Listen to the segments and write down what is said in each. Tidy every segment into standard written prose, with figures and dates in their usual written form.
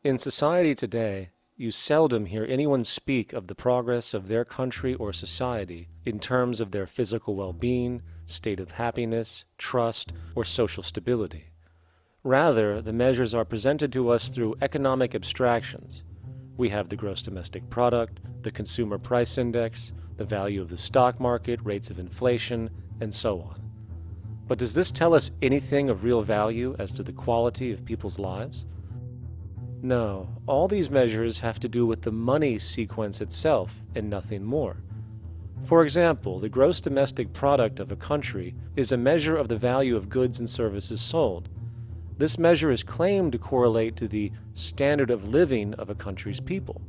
In society today, you seldom hear anyone speak of the progress of their country or society in terms of their physical well-being, state of happiness, trust, or social stability. Rather, the measures are presented to us through economic abstractions. We have the gross domestic product, the consumer price index, the value of the stock market, rates of inflation, and so on. But does this tell us anything of real value as to the quality of people's lives? No, all these measures have to do with the money sequence itself and nothing more. For example, the gross domestic product of a country is a measure of the value of goods and services sold. This measure is claimed to correlate to the standard of living of a country's people.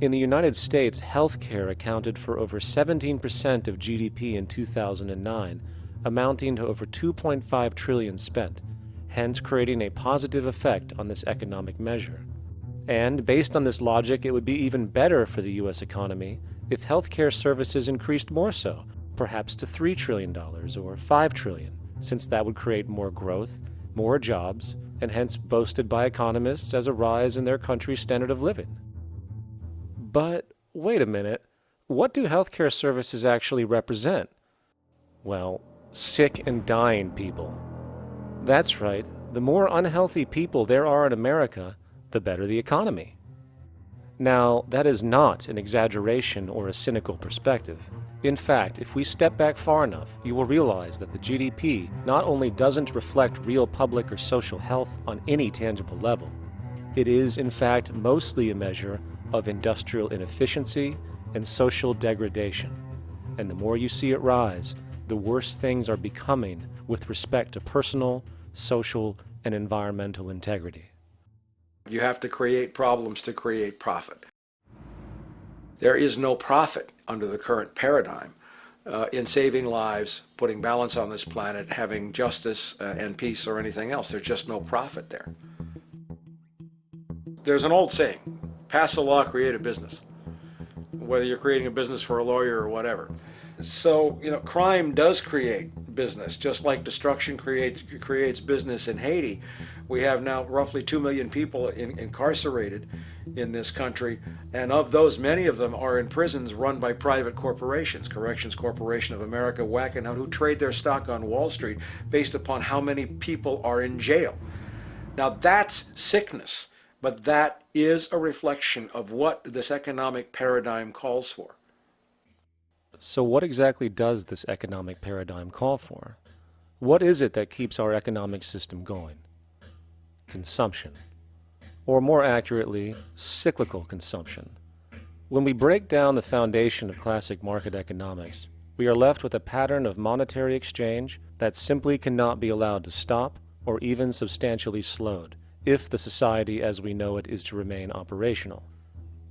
In the United States, healthcare accounted for over 17% of GDP in 2009, amounting to over $2.5 trillion spent, hence creating a positive effect on this economic measure. And based on this logic, it would be even better for the U.S. economy if healthcare services increased more so, perhaps to $3 trillion or $5 trillion, since that would create more growth, more jobs, and hence boasted by economists as a rise in their country's standard of living. But wait a minute, what do healthcare services actually represent? Well, sick and dying people. That's right, the more unhealthy people there are in America, the better the economy. Now, that is not an exaggeration or a cynical perspective. In fact, if we step back far enough, you will realize that the GDP not only doesn't reflect real public or social health on any tangible level, it is, in fact, mostly a measure of industrial inefficiency and social degradation. And the more you see it rise, the worse things are becoming with respect to personal, social, and environmental integrity. You have to create problems to create profit. There is no profit under the current paradigm in saving lives, putting balance on this planet, having justice and peace or anything else. There's just no profit there. There's an old saying, pass a law, create a business, whether you're creating a business for a lawyer or whatever. So, crime does create business, just like destruction creates business in Haiti. We have now roughly 2 million people incarcerated in this country, and of those, many of them are in prisons run by private corporations, Corrections Corporation of America, Wackenhut, who trade their stock on Wall Street based upon how many people are in jail. Now that's sickness, but that is a reflection of what this economic paradigm calls for. So what exactly does this economic paradigm call for? What is it that keeps our economic system going? Consumption. Or more accurately, cyclical consumption. When we break down the foundation of classic market economics, we are left with a pattern of monetary exchange that simply cannot be allowed to stop or even substantially slowed if the society as we know it is to remain operational.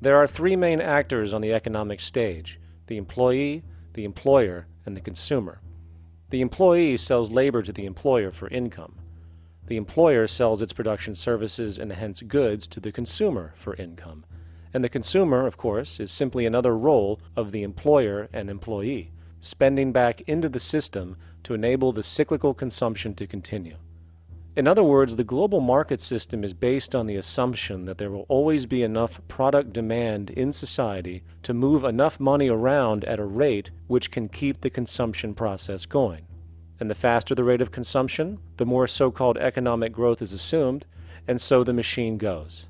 There are three main actors on the economic stage: the employee, the employer, and the consumer. The employee sells labor to the employer for income. The employer sells its production services and hence goods to the consumer for income. And the consumer, of course, is simply another role of the employer and employee, spending back into the system to enable the cyclical consumption to continue. In other words, the global market system is based on the assumption that there will always be enough product demand in society to move enough money around at a rate which can keep the consumption process going. And the faster the rate of consumption, the more so-called economic growth is assumed, and so the machine goes.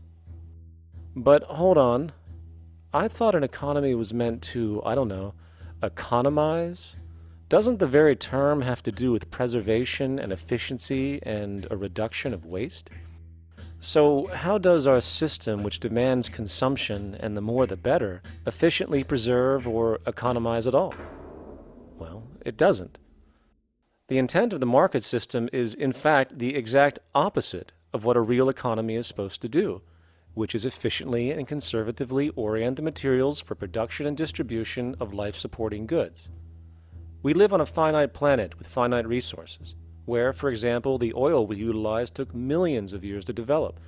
But hold on, I thought an economy was meant to, economize? Doesn't the very term have to do with preservation and efficiency and a reduction of waste? So how does our system, which demands consumption and the more the better, efficiently preserve or economize at all? Well, it doesn't. The intent of the market system is, in fact, the exact opposite of what a real economy is supposed to do, which is efficiently and conservatively orient the materials for production and distribution of life-supporting goods. We live on a finite planet with finite resources, where, for example, the oil we utilize took millions of years to develop,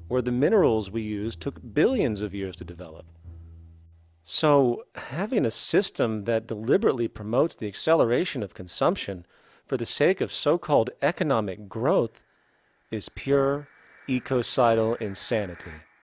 where the minerals we use took billions of years to develop. So, having a system that deliberately promotes the acceleration of consumption for the sake of so-called economic growth is pure ecocidal insanity.